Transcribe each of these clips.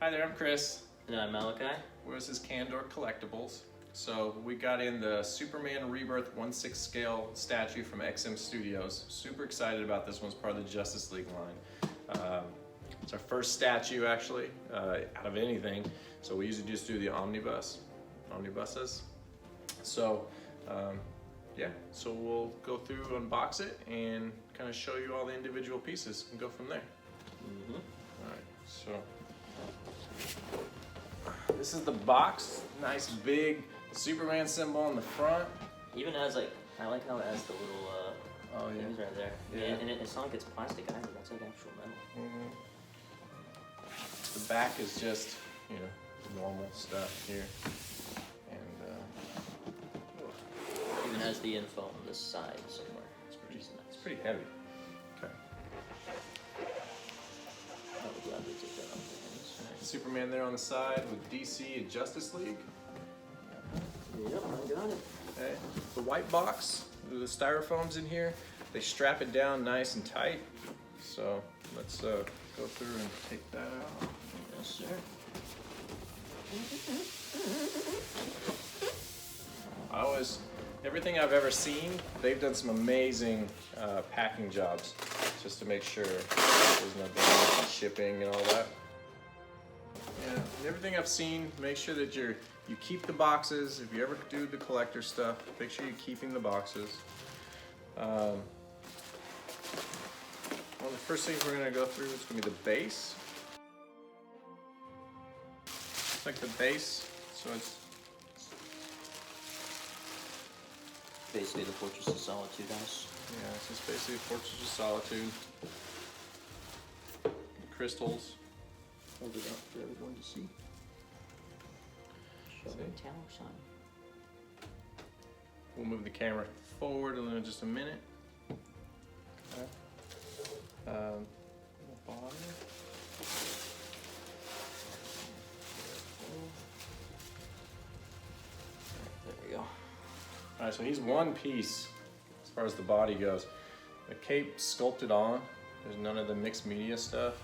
Hi there, I'm Chris. And I'm Malachi. This is Candor Collectibles. So we got in the Superman Rebirth 1/6 scale statue from XM Studios. Super excited about this one. It's part of the Justice League line. It's our first statue actually, out of anything. So we usually just do the omnibuses. So yeah, so we'll go through, unbox it, and kind of show you all the individual pieces and go from there. All right, so this is the box. Nice big Superman symbol on the front. Even has like, I like how it has the little things right there. Yeah. And it's not like it's plastic either. That's like actual metal. The back is just, you know, normal stuff here. And even has the info on this side somewhere. it's pretty heavy. Okay. I would gladly take that off the hands. Superman there on the side with DC and Justice League. Yep, I got it. Okay. The white box, the styrofoam's in here. They strap it down nice and tight. So let's go through and take that out. Yes, sir. Everything I've ever seen, they've done some amazing packing jobs just to make sure there's no damage in shipping and all that. Yeah, everything I've seen, make sure that you keep the boxes. If you ever do the collector stuff, make sure you're keeping the boxes. One of the first things we're gonna go through is gonna be the base. It's like the base, so it's basically the Fortress of Solitude house. yeah, it's just basically Fortress of Solitude. The crystals. Hold it up for everyone to see. Show the tower sign. We'll move the camera forward in just a minute. Okay. The bottom. There we go. All right, so he's one piece as far as the body goes. The cape sculpted on. There's none of the mixed media stuff.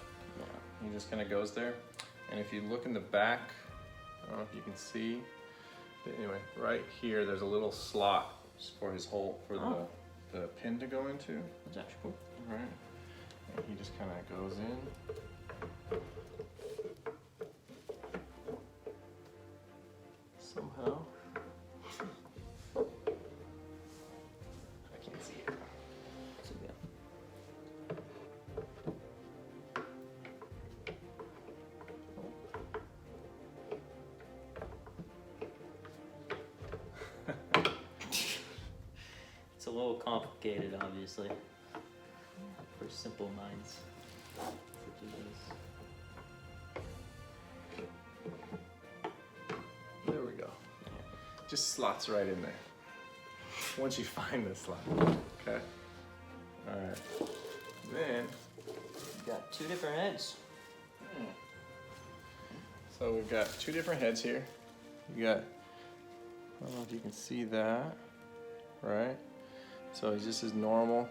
He just kind of goes there. And if you look in the back, I don't know if you can see, but anyway, right here, there's a little slot for his hole, for the pin to go into. That's actually cool. Right. And he just kind of goes in. Somehow. I can't see it. So, yeah. It's a little complicated, obviously, for simple minds such as this. There we go. Just slots right in there. Once you find the slot. Okay. All right. Then We've got two different heads. so we've got two different heads here. You got, I don't know if you can see that, right? So it's just his normal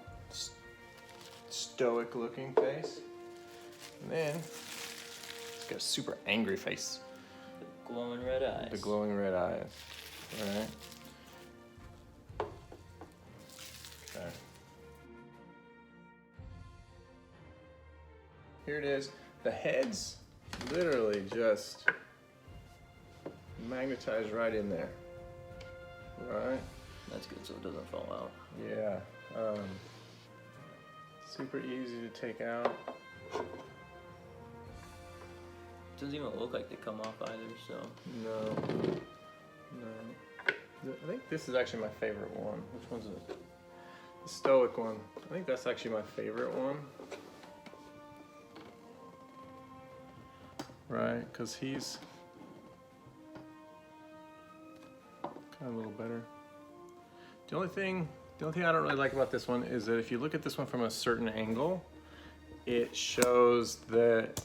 stoic looking face. And then he's got a super angry face. The glowing red eyes. The glowing red eyes, right? Okay. Here it is. The heads literally just magnetized right in there, right? That's good so it doesn't fall out. Yeah. Super easy to take out. Doesn't even look like they come off either, so. No. I think this is actually my favorite one. Which one's it? The stoic one. I think that's actually my favorite one. Right, because he's kind of a little better. The only thing I don't really like about this one is that if you look at this one from a certain angle, it shows that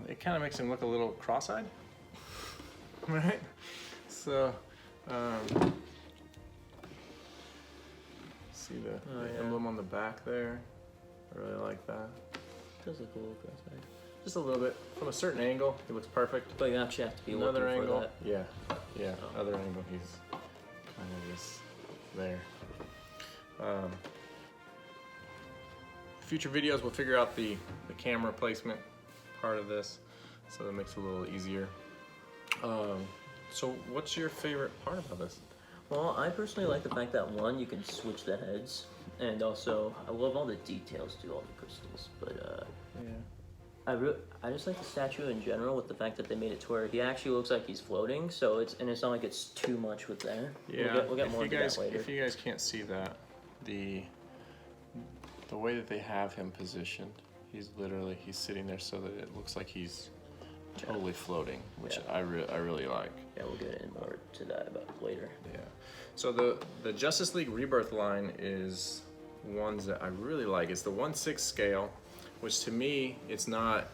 it kind of makes him look a little cross-eyed, right? So, see the emblem on the back there? I really like that. It does look a little cross-eyed. just a little bit from a certain angle. He looks perfect. But you actually have to be Another looking angle, for that. yeah. Other angle, he's kind of just there. Future videos, we'll figure out the camera placement part of this, so that makes it a little easier. So what's your favorite part about this? Well, I personally like the fact that one, you can switch the heads, and also I love all the details to all the crystals. But I just like the statue in general with the fact that they made it to where he actually looks like he's floating. So it's not like it's too much with there. Yeah, we'll get more into that later. If you guys can't see that, the way that they have him positioned, he's sitting there so that it looks like he's totally floating, which I really like. Yeah, we'll get in more to that about later. Yeah. So the Justice League Rebirth line is ones that I really like. It's the 1/6 scale, which to me it's not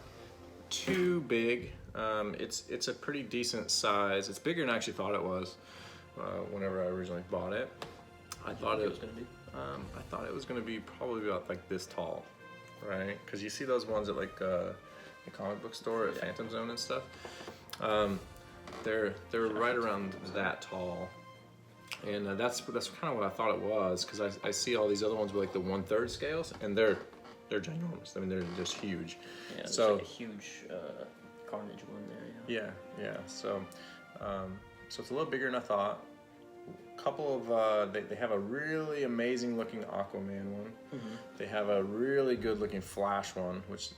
too big. It's a pretty decent size. It's bigger than I actually thought it was whenever I originally bought it. I thought it was going to be. I thought it was going to be probably about like this tall, right? Because you see those ones at like the comic book store at Phantom Zone and stuff. They're right around that tall, and that's kind of what I thought it was. Because I see all these other ones with like the 1/3 scales, and they're ginormous. I mean, they're just huge. Yeah, there's so like a huge Carnage one there. Yeah. So it's a little bigger than I thought. Couple of they have a really amazing looking Aquaman one. They have a really good looking Flash one, which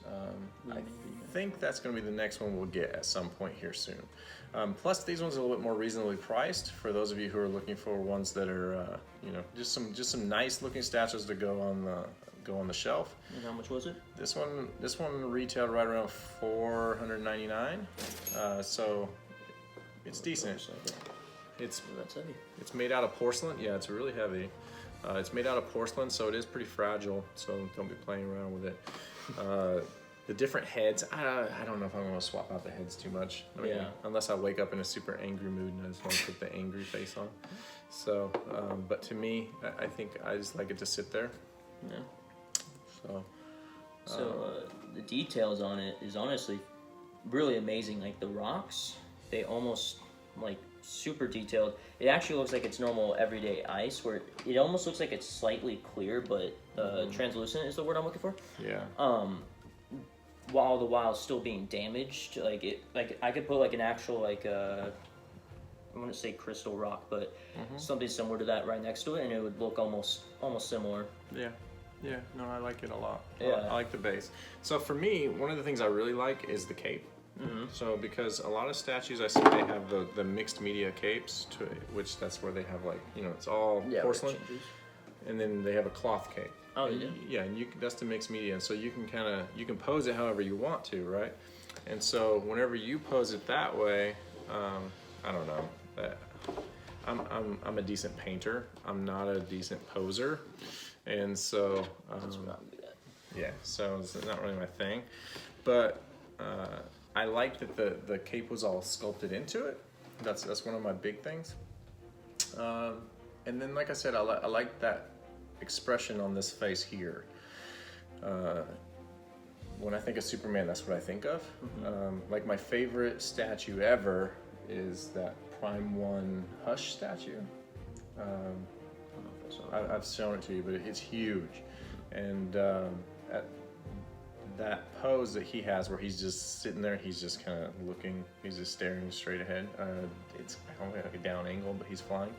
I think that's going to be the next one we'll get at some point here soon. Plus these ones are a little bit more reasonably priced for those of you who are looking for ones that are just some nice looking statues to go on the shelf. And how much was it? This one retailed right around $499. So it's decent. That's heavy. It's made out of porcelain. Yeah, it's really heavy. It's made out of porcelain, so it is pretty fragile. So don't be playing around with it. The different heads. I don't know if I'm going to swap out the heads too much. I mean, unless I wake up in a super angry mood and I just want to put the angry face on. So, but to me, I think I just like it to sit there. Yeah. So the details on it is honestly really amazing. Like the rocks, they almost like super detailed. It actually looks like it's normal everyday ice, where it almost looks like it's slightly clear, but translucent is the word I'm looking for. Yeah. While still being damaged, like I could put like an actual I wouldn't say crystal rock, but something similar to that right next to it, and it would look almost similar. Yeah, no, I like it a lot. Yeah. I like the base. So for me, one of the things I really like is the cape. So because a lot of statues I see they have the mixed media capes, which that's where they have like, it's all porcelain, and then they have a cloth cape. Oh, yeah. Yeah, and that's the mixed media, and so you can pose it however you want to, right? And so whenever you pose it that way, I don't know. I'm a decent painter. I'm not a decent poser, and so yeah, so it's not really my thing, but I like that the cape was all sculpted into it. That's one of my big things. And then, like I said, I like that expression on this face here. When I think of Superman, that's what I think of. Like my favorite statue ever is that Prime 1 Hush statue. I've shown it to you, but it's huge. And at that pose that he has where he's just sitting there, he's just kind of looking, he's just staring straight ahead. It's kind of like a down angle, but he's flying.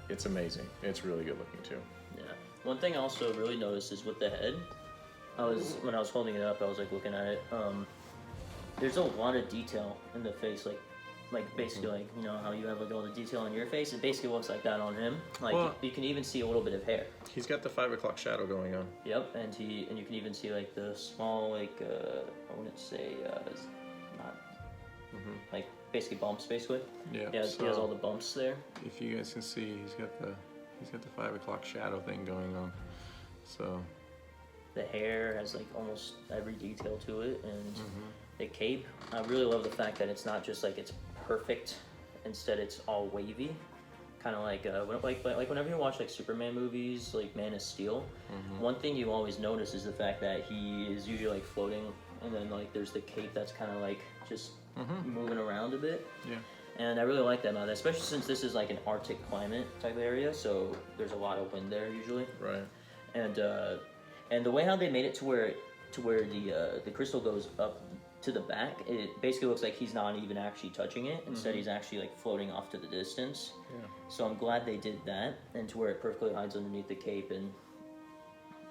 It's amazing. It's really good looking too. Yeah. One thing I also really noticed is with the head, when I was holding it up, I was like looking at it. There's a lot of detail in the face, like basically like how you have like all the detail on your face. It basically looks like that on him. Like you can even see a little bit of hair. He's got the 5 o'clock shadow going on. Yep, and you can even see like the small I wouldn't say not like basically bumps basically. Yeah. Yeah, so he has all the bumps there. If you guys can see, he's got the 5 o'clock shadow thing going on. So the hair has like almost every detail to it, and the cape. I really love the fact that it's not just like it's perfect. Instead, it's all wavy, kind of like whenever you watch like Superman movies, like Man of Steel. One thing you always notice is the fact that he is usually like floating and then like there's the cape that's kind of like just moving around a bit. Yeah. And I really like that about that, especially since this is like an Arctic climate type area, so there's a lot of wind there usually. Right. And the way how they made it to where the crystal goes up to the back, it basically looks like he's not even actually touching it. Instead, he's actually like floating off to the distance. Yeah. So I'm glad they did that, and to where it perfectly hides underneath the cape. And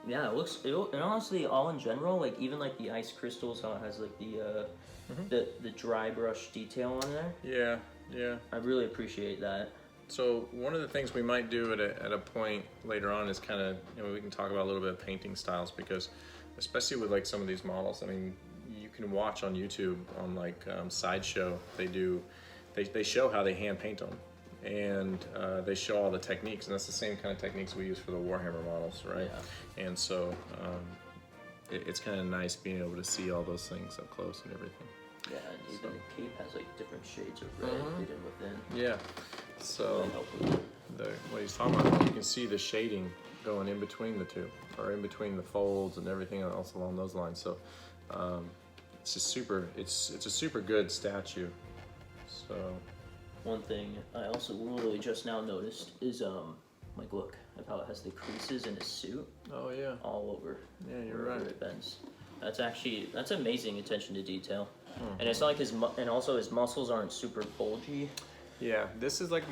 yeah, and honestly, all in general, like even like the ice crystals, how it has like the dry brush detail on there. Yeah. Yeah. I really appreciate that. So one of the things we might do at a point later on is kind of, you know, we can talk about a little bit of painting styles, because especially with like some of these models, I mean, you can watch on YouTube on like Sideshow, they show how they hand paint them, and they show all the techniques, and that's the same kind of techniques we use for the Warhammer models, right? Yeah. And so it's kind of nice being able to see all those things up close and everything. Yeah, and even the cape has like different shades of red hidden within. Yeah. So Really helpful. what he's talking about, you can see the shading going in between the two, or in between the folds and everything else along those lines. So it's just super. It's a super good statue. So One thing I also literally just now noticed is like look at how it has the creases in his suit oh yeah, all over. yeah, you're wherever right. it bends. That's amazing attention to detail. And it's not like and also his muscles aren't super bulgy. Yeah, this is like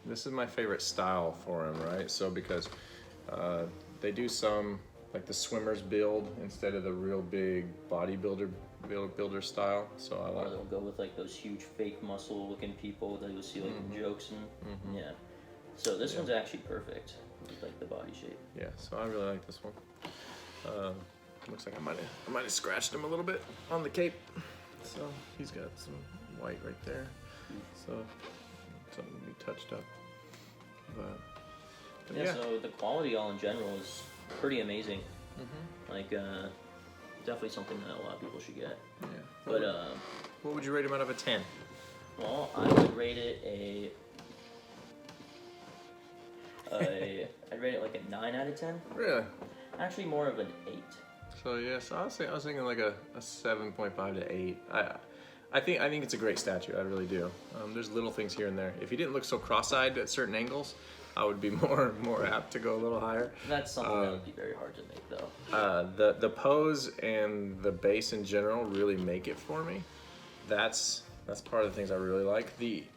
this is my favorite style for him, right? So because they do some like the swimmers build instead of the real big bodybuilder builder style. So I Or like. they'll go with like those huge fake muscle looking people that you'll see like in jokes and yeah. So this one's actually perfect with like the body shape. Yeah, so I really like this one. Looks like I might have scratched him a little bit on the cape. So he's got some white right there. So something to be touched up. But Yeah, so the quality all in general is pretty amazing. Like definitely something that a lot of people should get. yeah. But What would you rate him out of a 10? well, I would rate it I'd rate it like a 9 out of 10. Really? Actually, more of an 8. So yes, I was thinking like a 7.5 to 8. I think it's a great statue. I really do. There's little things here and there. If he didn't look so cross-eyed at certain angles, I would be more apt to go a little higher. That's something that would be very hard to make, though. The pose and the base in general really make it for me. That's part of the things I really like.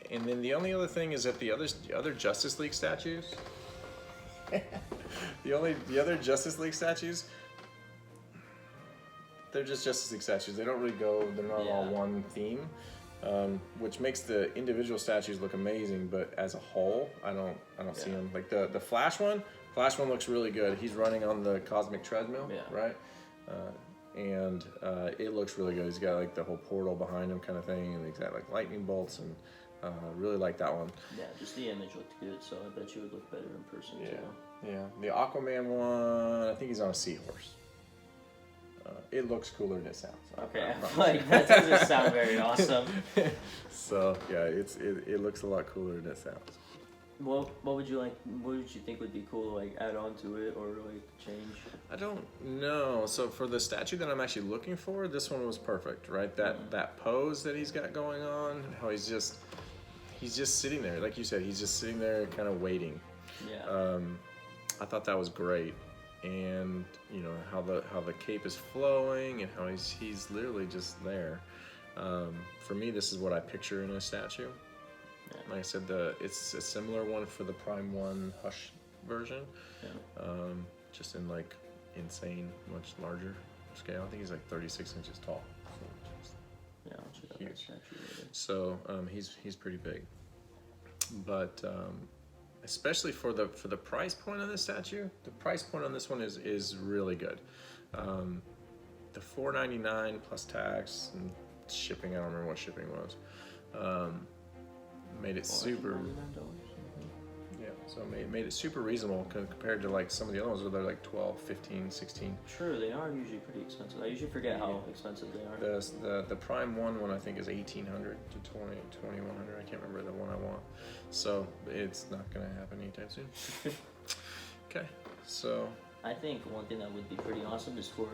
And then the only other thing is that the other Justice League statues, the other Justice League statues, they're just Justice League statues. They don't really go. They're not all one theme, which makes the individual statues look amazing. But as a whole, I don't see them. Like the Flash one. Flash one looks really good. He's running on the cosmic treadmill, right? And it looks really good. He's got like the whole portal behind him, kind of thing, and he's got like lightning bolts, and really like that one. Yeah, just the image looked good, so I bet you would look better in person too. Yeah. The Aquaman one, I think he's on a seahorse. It looks cooler than it sounds. Okay, like that doesn't sound very awesome. So yeah, it looks a lot cooler than it sounds. What would you like? What would you think would be cool to like add on to it or like change? I don't know. So for the statue that I'm actually looking for, this one was perfect, right? That pose that he's got going on, how he's just sitting there, like you said, he's just sitting there, kind of waiting. Yeah. I thought that was great. And you know how the cape is flowing and how he's literally just there. For me, this is what I picture in a statue. Yeah. Like I said, it's a similar one for the Prime 1 Hush version, just in like insane, much larger scale. I think he's like 36 inches tall. So I'll check out that statue later. So he's pretty big, but especially for the price point on this statue, the price point on this one is really good. The $4.99 plus tax and shipping, I don't remember what shipping was, made it super. Yeah, so it made it super reasonable compared to like some of the other ones where they're like 12, 15, 16. True, they are usually pretty expensive. I usually forget how expensive they are. The Prime 1 I think is $1,800 to $2,100. I can't remember the one I want. So it's not gonna happen anytime soon. Okay, so I think one thing that would be pretty awesome is for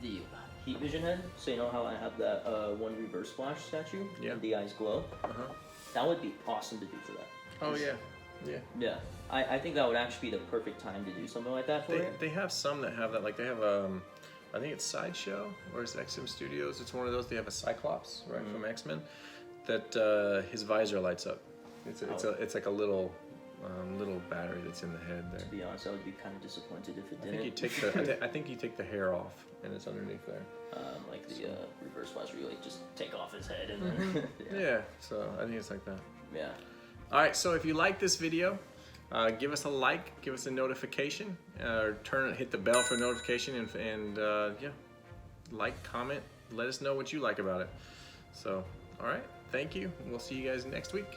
the heat vision head. So you know how I have that one reverse splash statue? Yeah. And the eyes glow? That would be awesome to do for that. Oh yeah, yeah. Yeah. I think that would actually be the perfect time to do something like that for it. They have some that have that, like they have I think it's Sideshow or it's XM Studios. It's one of those. They have a Cyclops right from X-Men that his visor lights up. It's like a little battery that's in the head there. To be honest, I would be kind of disappointed if it I didn't. think you take the hair off and it's underneath there. Like the reverse flash, where you like just take off his head and then. Yeah, so I think it's like that. Yeah. All right, so if you like this video, give us a like, give us a notification, or hit the bell for notification, and yeah, like, comment, let us know what you like about it. So, all right, thank you. We'll see you guys next week.